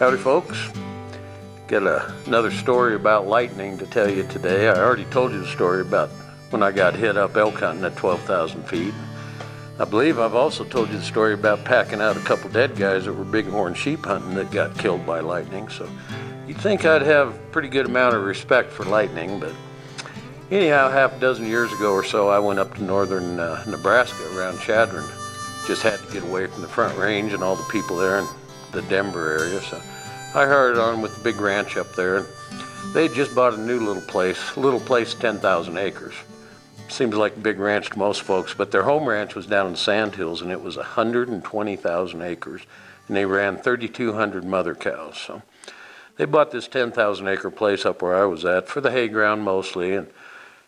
Howdy folks, got another story about lightning to tell you today. I already told you the story about when I got hit up elk hunting at 12,000 feet. I believe I've also told you the story about packing out a couple dead guys that were bighorn sheep hunting that got killed by lightning. So you'd think I'd have a pretty good amount of respect for lightning, but anyhow, half a dozen years ago or so, I went up to northern Nebraska around Chadron. Just had to get away from the Front Range and all the people there in the Denver area. So I hired on with the big ranch up there. And they just bought a new little place, 10,000 acres. Seems like a big ranch to most folks, but their home ranch was down in the Sandhills, and it was 120,000 acres, and they ran 3,200 mother cows. So they bought this 10,000 acre place up where I was at for the hay ground mostly, and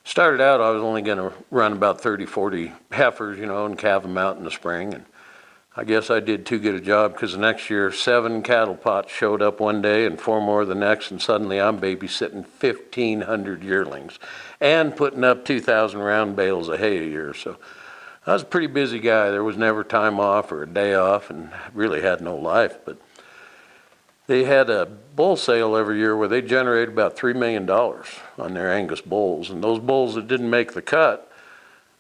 started out I was only going to run about 30, 40 heifers, and calve them out in the spring, and I guess I did too good a job, because the next year 7 cattle pots showed up one day and 4 more the next, and suddenly I'm babysitting 1,500 yearlings and putting up 2,000 round bales of hay a year. So I was a pretty busy guy. There was never time off or a day off, and really had no life. But they had a bull sale every year where they generated about $3 million on their Angus bulls, and those bulls that didn't make the cut,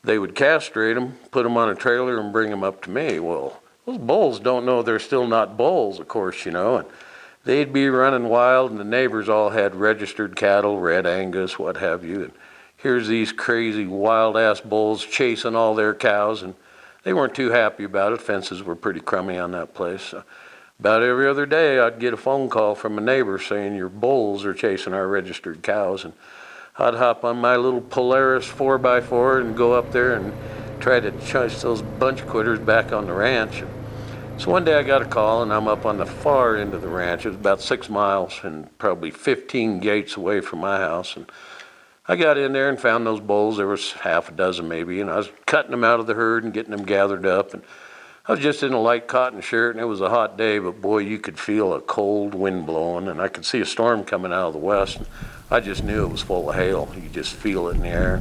they would castrate them, put them on a trailer, and bring them up to me. Well, those bulls don't know they're still not bulls, of course, and they'd be running wild, and the neighbors all had registered cattle, red Angus, what have you, and here's these crazy wild-ass bulls chasing all their cows, and they weren't too happy about it. Fences were pretty crummy on that place. So about every other day, I'd get a phone call from a neighbor saying, your bulls are chasing our registered cows, and I'd hop on my little Polaris 4x4 and go up there and try to chase those bunch quitters back on the ranch. So one day I got a call, and I'm up on the far end of the ranch. It was about 6 miles and probably 15 gates away from my house. And I got in there and found those bulls. There was half a dozen maybe, and I was cutting them out of the herd and getting them gathered up. And I was just in a light cotton shirt, and it was a hot day, but boy, you could feel a cold wind blowing, and I could see a storm coming out of the west. And I just knew it was full of hail. You just feel it in the air.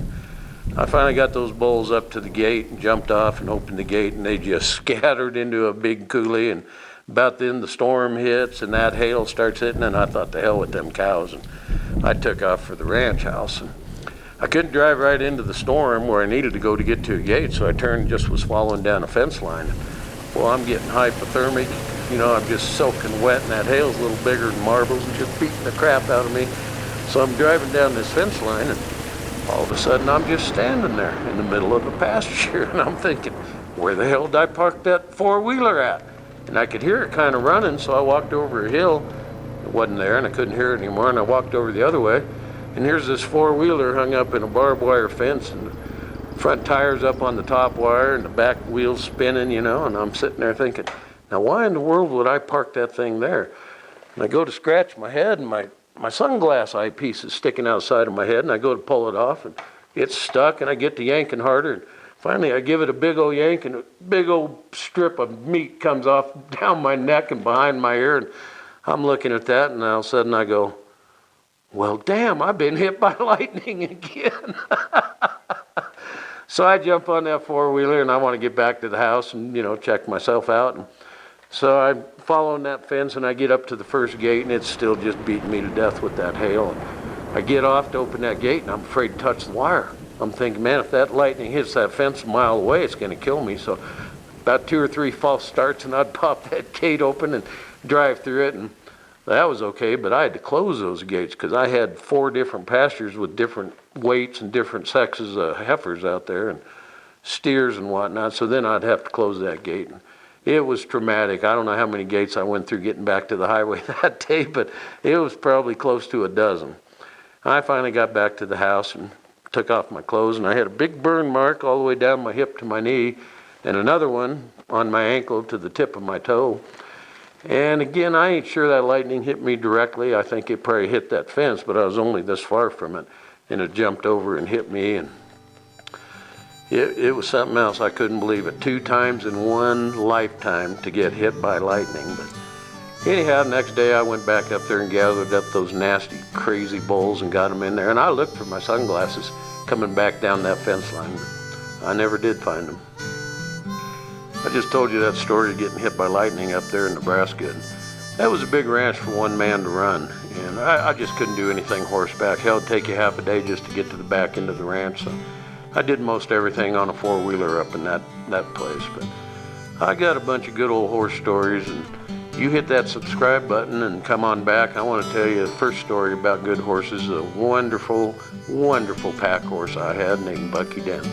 I finally got those bulls up to the gate and jumped off and opened the gate, and they just scattered into a big coulee. And about then the storm hits and that hail starts hitting, and I thought, the hell with them cows. And I took off for the ranch house. And I couldn't drive right into the storm where I needed to go to get to a gate, so I turned and just was following down a fence line. Well, I'm getting hypothermic. I'm just soaking wet, and that hail's a little bigger than marbles and just beating the crap out of me. So I'm driving down this fence line, and all of a sudden I'm just standing there in the middle of a pasture, and I'm thinking, where the hell did I park that four-wheeler at? And I could hear it kind of running, so I walked over a hill. It wasn't there, and I couldn't hear it anymore, and I walked over the other way, and here's this four-wheeler hung up in a barbed wire fence, and the front tire's up on the top wire, and the back wheel's spinning, and I'm sitting there thinking, now why in the world would I park that thing there? And I go to scratch my head, and my sunglass eyepiece is sticking outside of my head, and I go to pull it off, and it's stuck, and I get to yanking harder, and finally I give it a big old yank, and a big old strip of meat comes off down my neck and behind my ear, and I'm looking at that, and all of a sudden I go, well, damn, I've been hit by lightning again. So I jump on that four-wheeler, and I want to get back to the house and, check myself out, and so I'm following that fence, and I get up to the first gate, and it's still just beating me to death with that hail. And I get off to open that gate, and I'm afraid to touch the wire. I'm thinking, man, if that lightning hits that fence a mile away, it's going to kill me. So about 2 or 3 false starts, and I'd pop that gate open and drive through it, and that was okay, but I had to close those gates because I had 4 different pastures with different weights and different sexes of heifers out there, and steers and whatnot, so then I'd have to close that gate. And it was traumatic. I don't know how many gates I went through getting back to the highway that day, but it was probably close to a dozen. I finally got back to the house and took off my clothes, and I had a big burn mark all the way down my hip to my knee, and another one on my ankle to the tip of my toe. And again, I ain't sure that lightning hit me directly. I think it probably hit that fence, but I was only this far from it, and it jumped over and hit me, and it was something else. I couldn't believe it. 2 times in one lifetime to get hit by lightning. But anyhow, the next day I went back up there and gathered up those nasty, crazy bulls and got them in there. And I looked for my sunglasses coming back down that fence line, but I never did find them. I just told you that story of getting hit by lightning up there in Nebraska. And That was a big ranch for one man to run, and I just couldn't do anything horseback. Hell, it'd take you half a day just to get to the back end of the ranch. So I did most everything on a four-wheeler up in that place. But I got a bunch of good old horse stories, and you hit that subscribe button and come on back. I want to tell you the first story about good horses, a wonderful, wonderful pack horse I had named Bucky Dent.